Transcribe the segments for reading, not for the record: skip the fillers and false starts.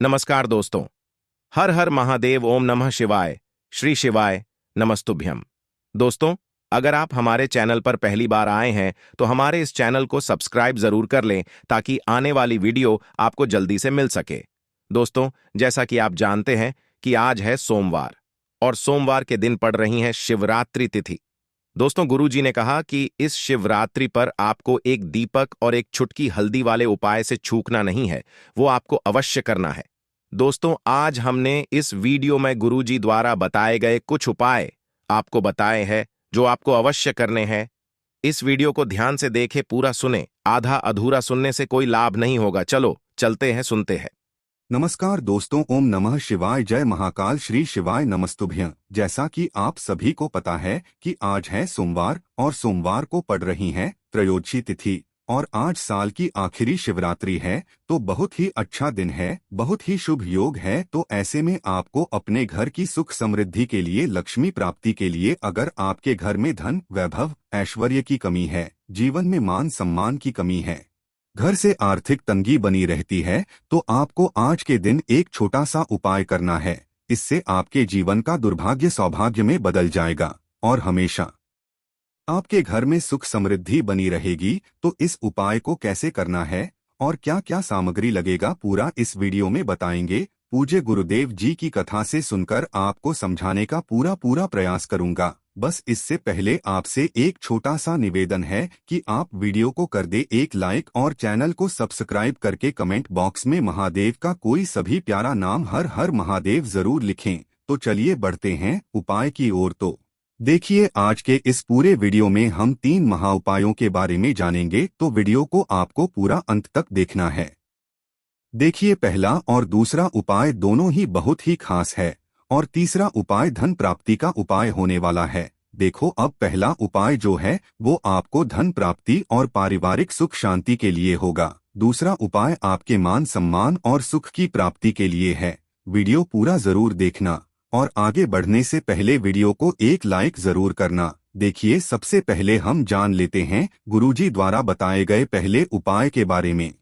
नमस्कार दोस्तों। हर हर महादेव, ओम नमः शिवाय, श्री शिवाय नमस्तुभ्यम। दोस्तों, अगर आप हमारे चैनल पर पहली बार आए हैं तो हमारे इस चैनल को सब्सक्राइब जरूर कर लें ताकि आने वाली वीडियो आपको जल्दी से मिल सके। दोस्तों, जैसा कि आप जानते हैं कि आज है सोमवार और सोमवार के दिन पड़ रही है शिवरात्रि तिथि। दोस्तों, गुरुजी ने कहा कि इस शिवरात्रि पर आपको एक दीपक और एक चुटकी हल्दी वाले उपाय से चूकना नहीं है, वो आपको अवश्य करना है। दोस्तों, आज हमने इस वीडियो में गुरुजी द्वारा बताए गए कुछ उपाय आपको बताए हैं जो आपको अवश्य करने हैं। इस वीडियो को ध्यान से देखें, पूरा सुने, आधा अधूरा सुनने से कोई लाभ नहीं होगा। चलो चलते हैं, सुनते हैं। नमस्कार दोस्तों, ओम नमः शिवाय, जय महाकाल, श्री शिवाय नमस्तुभ्यं। जैसा कि आप सभी को पता है कि आज है सोमवार और सोमवार को पड़ रही है त्रयोदशी तिथि और आज साल की आखिरी शिवरात्रि है, तो बहुत ही अच्छा दिन है, बहुत ही शुभ योग है। तो ऐसे में आपको अपने घर की सुख समृद्धि के लिए, लक्ष्मी प्राप्ति के लिए, अगर आपके घर में धन, वैभव, ऐश्वर्य की कमी है, जीवन में मान सम्मान की कमी है, घर से आर्थिक तंगी बनी रहती है, तो आपको आज के दिन एक छोटा सा उपाय करना है। इससे आपके जीवन का दुर्भाग्य सौभाग्य में बदल जाएगा और हमेशा आपके घर में सुख समृद्धि बनी रहेगी। तो इस उपाय को कैसे करना है और क्या क्या सामग्री लगेगा, पूरा इस वीडियो में बताएंगे। पूज्य गुरुदेव जी की कथा से सुनकर आपको समझाने का पूरा प्रयास करूंगा। बस इससे पहले आपसे एक छोटा सा निवेदन है कि आप वीडियो को कर दे एक लाइक और चैनल को सब्सक्राइब करके कमेंट बॉक्स में महादेव का कोई सभी प्यारा नाम हर हर महादेव जरूर लिखें। तो चलिए बढ़ते हैं उपाय की ओर। तो देखिए, आज के इस पूरे वीडियो में हम 3 महाउपायों के बारे में जानेंगे, तो वीडियो को आपको पूरा अंत तक देखना है। देखिए, पहला और दूसरा उपाय दोनों ही बहुत ही खास है और तीसरा उपाय धन प्राप्ति का उपाय होने वाला है। देखो, अब पहला उपाय जो है वो आपको धन प्राप्ति और पारिवारिक सुख शांति के लिए होगा। दूसरा उपाय आपके मान सम्मान और सुख की प्राप्ति के लिए है। वीडियो पूरा जरूर देखना और आगे बढ़ने से पहले वीडियो को एक लाइक जरूर करना। देखिए, सबसे पहले हम जान लेते हैं गुरुजी द्वारा बताए गए पहले उपाय के बारे में।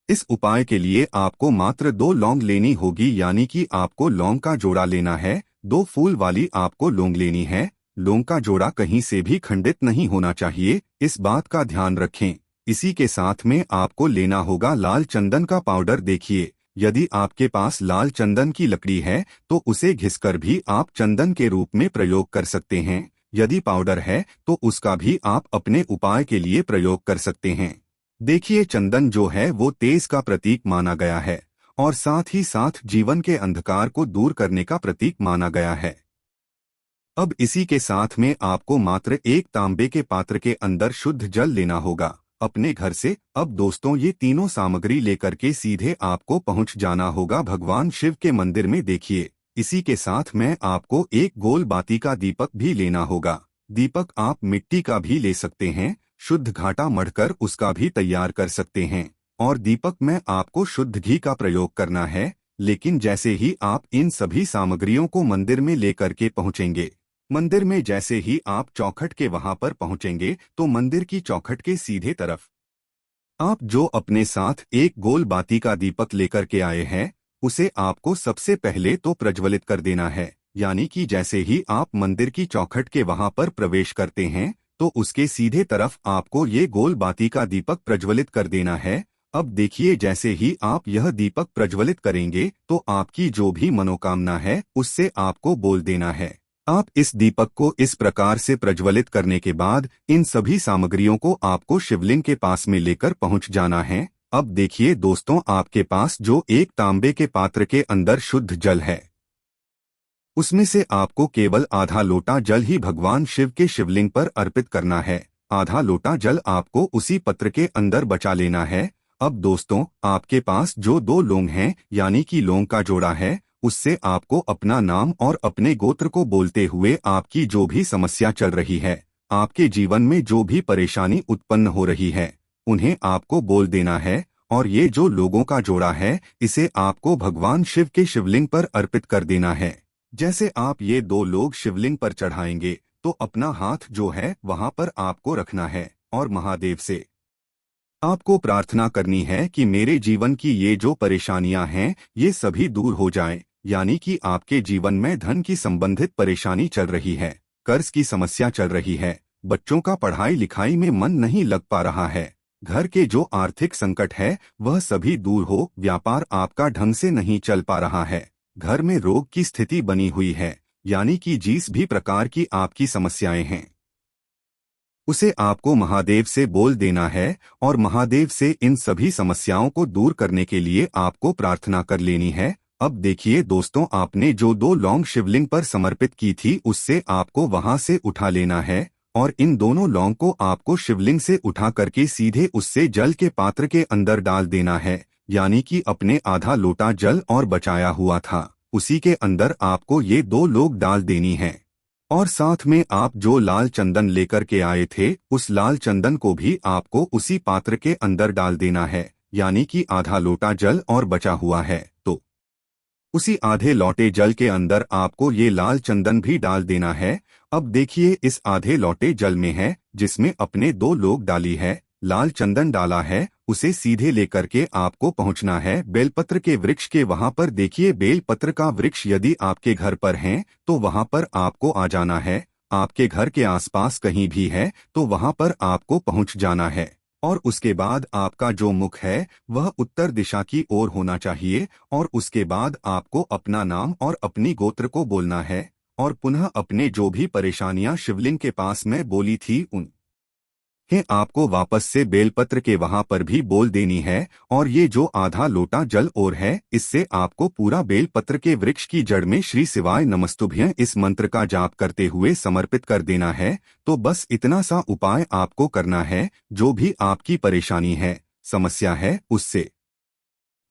इस उपाय के लिए आपको मात्र 2 लौंग लेनी होगी, यानी कि आपको लौंग का जोड़ा लेना है। 2 फूल वाली आपको लौंग लेनी है। लौंग का जोड़ा कहीं से भी खंडित नहीं होना चाहिए, इस बात का ध्यान रखें। इसी के साथ में आपको लेना होगा लाल चंदन का पाउडर। देखिए, यदि आपके पास लाल चंदन की लकड़ी है तो उसे घिसकर भी आप चंदन के रूप में प्रयोग कर सकते हैं। यदि पाउडर है तो उसका भी आप अपने उपाय के लिए प्रयोग कर सकते हैं। देखिए, चंदन जो है वो तेज का प्रतीक माना गया है और साथ ही साथ जीवन के अंधकार को दूर करने का प्रतीक माना गया है। अब इसी के साथ में आपको मात्र एक तांबे के पात्र के अंदर शुद्ध जल लेना होगा अपने घर से। अब दोस्तों, ये तीनों सामग्री लेकर के सीधे आपको पहुंच जाना होगा भगवान शिव के मंदिर में। देखिए, इसी के साथ में आपको एक गोल बाती का दीपक भी लेना होगा। दीपक आप मिट्टी का भी ले सकते हैं, शुद्ध घाटा मढ़कर उसका भी तैयार कर सकते हैं। और दीपक में आपको शुद्ध घी का प्रयोग करना है। लेकिन जैसे ही आप इन सभी सामग्रियों को मंदिर में लेकर के पहुंचेंगे, मंदिर में जैसे ही आप चौखट के वहां पर पहुंचेंगे, तो मंदिर की चौखट के सीधे तरफ आप जो अपने साथ एक गोल बाती का दीपक लेकर के आए हैं, उसे आपको सबसे पहले तो प्रज्वलित कर देना है। यानी कि जैसे ही आप मंदिर की चौखट के वहां पर प्रवेश करते हैं, तो उसके सीधे तरफ आपको ये गोल बाती का दीपक प्रज्वलित कर देना है। अब देखिए, जैसे ही आप यह दीपक प्रज्वलित करेंगे, तो आपकी जो भी मनोकामना है उससे आपको बोल देना है। आप इस दीपक को इस प्रकार से प्रज्वलित करने के बाद इन सभी सामग्रियों को आपको शिवलिंग के पास में लेकर पहुंच जाना है। अब देखिए दोस्तों, आपके पास जो एक तांबे के पात्र के अंदर शुद्ध जल है, उसमें से आपको केवल आधा लोटा जल ही भगवान शिव के शिवलिंग पर अर्पित करना है। आधा लोटा जल आपको उसी पत्र के अंदर बचा लेना है। अब दोस्तों, आपके पास जो 2 लौंग हैं, यानी कि लौंग का जोड़ा है, उससे आपको अपना नाम और अपने गोत्र को बोलते हुए आपकी जो भी समस्या चल रही है, आपके जीवन में जो भी परेशानी उत्पन्न हो रही है, उन्हें आपको बोल देना है। और ये जो लोगों का जोड़ा है, इसे आपको भगवान शिव के शिवलिंग पर अर्पित कर देना है। जैसे आप ये 2 लोग शिवलिंग पर चढ़ाएंगे, तो अपना हाथ जो है वहां पर आपको रखना है और महादेव से आपको प्रार्थना करनी है कि मेरे जीवन की ये जो परेशानियां हैं ये सभी दूर हो जाएं, यानी कि आपके जीवन में धन की संबंधित परेशानी चल रही है, कर्ज की समस्या चल रही है, बच्चों का पढ़ाई लिखाई में मन नहीं लग पा रहा है, घर के जो आर्थिक संकट है वह सभी दूर हो, व्यापार आपका ढंग से नहीं चल पा रहा है, घर में रोग की स्थिति बनी हुई है, यानी कि जिस भी प्रकार की आपकी समस्याएं हैं उसे आपको महादेव से बोल देना है और महादेव से इन सभी समस्याओं को दूर करने के लिए आपको प्रार्थना कर लेनी है। अब देखिए दोस्तों, आपने जो 2 लौंग शिवलिंग पर समर्पित की थी उससे आपको वहां से उठा लेना है और इन दोनों लौंग को आपको शिवलिंग से उठा करके सीधे उससे जल के पात्र के अंदर डाल देना है, यानी कि अपने आधा लोटा जल और बचाया हुआ था उसी के अंदर आपको ये 2 लोग डाल देनी है। और साथ में आप जो लाल चंदन लेकर के आए थे उस लाल चंदन को भी आपको उसी पात्र के अंदर डाल देना है, यानी कि आधा लोटा जल और बचा हुआ है तो उसी आधे लोटे जल के अंदर आपको ये लाल चंदन भी डाल देना है। अब देखिए इस आधे लोटे जल में है जिसमें अपने 2 लोग डाली है, लाल चंदन डाला है, उसे सीधे लेकर के आपको पहुंचना है बेलपत्र के वृक्ष के वहां पर। देखिए बेलपत्र का वृक्ष यदि आपके घर पर है तो वहां पर आपको आ जाना है, आपके घर के आसपास कहीं भी है तो वहां पर आपको पहुंच जाना है और उसके बाद आपका जो मुख है वह उत्तर दिशा की ओर होना चाहिए और उसके बाद आपको अपना नाम और अपनी गोत्र को बोलना है और पुनः अपने जो भी परेशानियां शिवलिंग के पास में बोली थी उन है आपको वापस से बेलपत्र के वहां पर भी बोल देनी है और ये जो आधा लोटा जल और है इससे आपको पूरा बेलपत्र के वृक्ष की जड़ में श्री शिवाय नमस्तुभ्यं इस मंत्र का जाप करते हुए समर्पित कर देना है। तो बस इतना सा उपाय आपको करना है, जो भी आपकी परेशानी है, समस्या है, उससे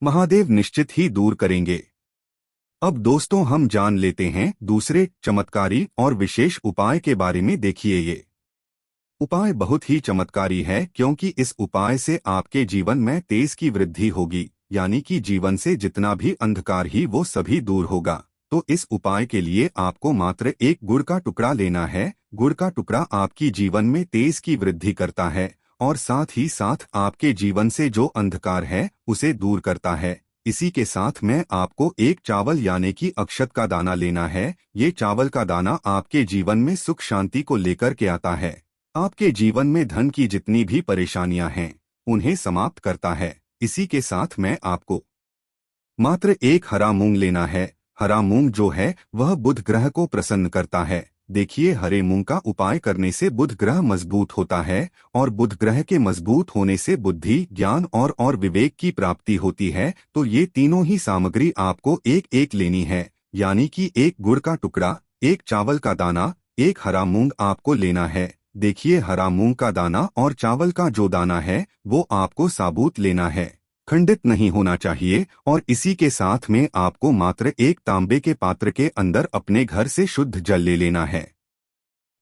महादेव निश्चित ही दूर करेंगे। अब दोस्तों हम जान लेते हैं दूसरे चमत्कारी और विशेष उपाय के बारे में। देखिए ये उपाय बहुत ही चमत्कारी है क्योंकि इस उपाय से आपके जीवन में तेज की वृद्धि होगी, यानी कि जीवन से जितना भी अंधकार ही वो सभी दूर होगा। तो इस उपाय के लिए आपको मात्र एक गुड़ का टुकड़ा लेना है। गुड़ का टुकड़ा आपकी जीवन में तेज की वृद्धि करता है और साथ ही साथ आपके जीवन से जो अंधकार है उसे दूर करता है। इसी के साथ में आपको एक चावल यानी कि अक्षत का दाना लेना है। ये चावल का दाना आपके जीवन में सुख शांति को लेकर के आता है, आपके जीवन में धन की जितनी भी परेशानियां हैं उन्हें समाप्त करता है। इसी के साथ में आपको मात्र एक हरा मूंग लेना है। हरा मूंग जो है वह बुध ग्रह को प्रसन्न करता है। देखिए हरे मूंग का उपाय करने से बुध ग्रह मजबूत होता है और बुध ग्रह के मजबूत होने से बुद्धि, ज्ञान और विवेक की प्राप्ति होती है। तो ये तीनों ही सामग्री आपको एक एक लेनी है, यानी कि एक गुड़ का टुकड़ा, एक चावल का दाना, एक हरा मूंग आपको लेना है। देखिए हरा मूंग का दाना और चावल का जो दाना है वो आपको साबुत लेना है, खंडित नहीं होना चाहिए। और इसी के साथ में आपको मात्र एक तांबे के पात्र के अंदर अपने घर से शुद्ध जल ले लेना है।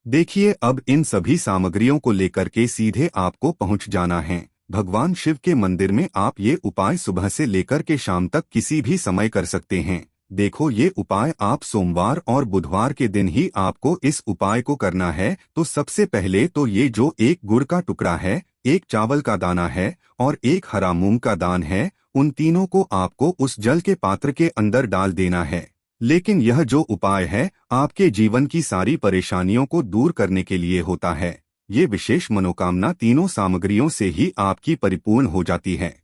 देखिए अब इन सभी सामग्रियों को लेकर के सीधे आपको पहुंच जाना है भगवान शिव के मंदिर में। आप ये उपाय सुबह से लेकर के शाम तक किसी भी समय कर सकते हैं। देखो ये उपाय आप सोमवार और बुधवार के दिन ही आपको इस उपाय को करना है। तो सबसे पहले तो ये जो एक गुड़ का टुकड़ा है, एक चावल का दाना है और एक हरा मूंग का दान है, उन तीनों को आपको उस जल के पात्र के अंदर डाल देना है। लेकिन यह जो उपाय है आपके जीवन की सारी परेशानियों को दूर करने के लिए होता है। ये विशेष मनोकामना तीनों सामग्रियों से ही आपकी परिपूर्ण हो जाती है।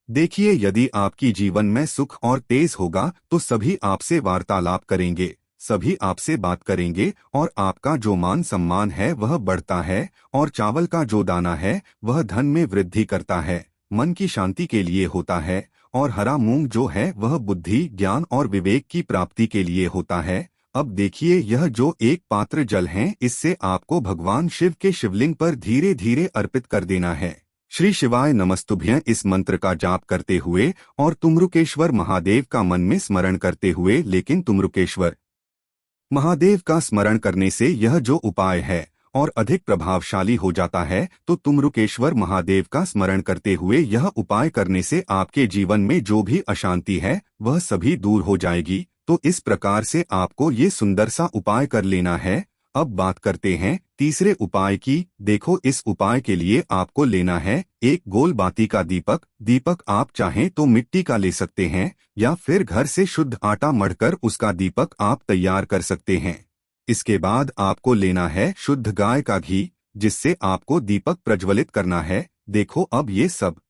देखिए यदि आपकी जीवन में सुख और तेज होगा तो सभी आपसे वार्तालाप करेंगे, सभी आपसे बात करेंगे और आपका जो मान सम्मान है वह बढ़ता है। और चावल का जो दाना है वह धन में वृद्धि करता है, मन की शांति के लिए होता है। और हरा मूंग जो है वह बुद्धि, ज्ञान और विवेक की प्राप्ति के लिए होता है। अब देखिए यह जो एक पात्र जल है इससे आपको भगवान शिव के शिवलिंग पर धीरे धीरे अर्पित कर देना है। श्री शिवाय नमस्तुभ्यं इस मंत्र का जाप करते हुए और तुमरुकेश्वर महादेव का मन में स्मरण करते हुए, लेकिन तुमरुकेश्वर महादेव का स्मरण करने से यह जो उपाय है और अधिक प्रभावशाली हो जाता है। तो तुमरुकेश्वर महादेव का स्मरण करते हुए यह उपाय करने से आपके जीवन में जो भी अशांति है वह सभी दूर हो जाएगी। तो इस प्रकार से आपको ये सुंदर सा उपाय कर लेना है। अब बात करते हैं तीसरे उपाय की। देखो, इस उपाय के लिए आपको लेना है एक गोल बाती का दीपक। दीपक आप चाहें तो मिट्टी का ले सकते हैं या फिर घर से शुद्ध आटा मढ़कर उसका दीपक आप तैयार कर सकते हैं। इसके बाद आपको लेना है शुद्ध गाय का घी, जिससे आपको दीपक प्रज्वलित करना है। देखो, अब ये सब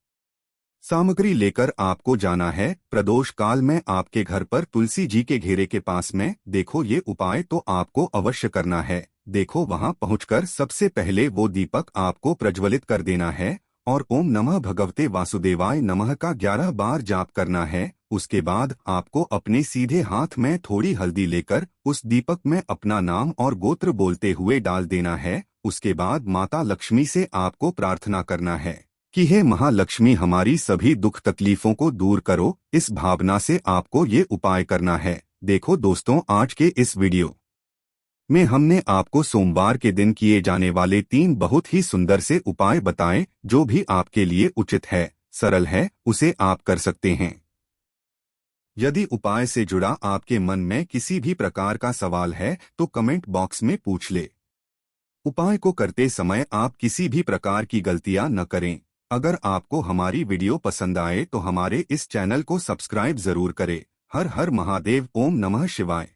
सामग्री लेकर आपको जाना है प्रदोष काल में आपके घर पर तुलसी जी के घेरे के पास में। देखो, ये उपाय तो आपको अवश्य करना है। देखो, वहां पहुंचकर सबसे पहले वो दीपक आपको प्रज्वलित कर देना है और ओम नमः भगवते वासुदेवाय नमः का 11 बार जाप करना है। उसके बाद आपको अपने सीधे हाथ में थोड़ी हल्दी लेकर उस दीपक में अपना नाम और गोत्र बोलते हुए डाल देना है। उसके बाद माता लक्ष्मी से आपको प्रार्थना करना है कि हे महालक्ष्मी, हमारी सभी दुख तकलीफों को दूर करो। इस भावना से आपको ये उपाय करना है। देखो दोस्तों, आज के इस वीडियो में हमने आपको सोमवार के दिन किए जाने वाले 3 बहुत ही सुंदर से उपाय बताए। जो भी आपके लिए उचित है, सरल है, उसे आप कर सकते हैं। यदि उपाय से जुड़ा आपके मन में किसी भी प्रकार का सवाल है तो कमेंट बॉक्स में पूछ ले। उपाय को करते समय आप किसी भी प्रकार की गलतियां न करें। अगर आपको हमारी वीडियो पसंद आए तो हमारे इस चैनल को सब्सक्राइब जरूर करें। हर हर महादेव। ओम नमः शिवाय।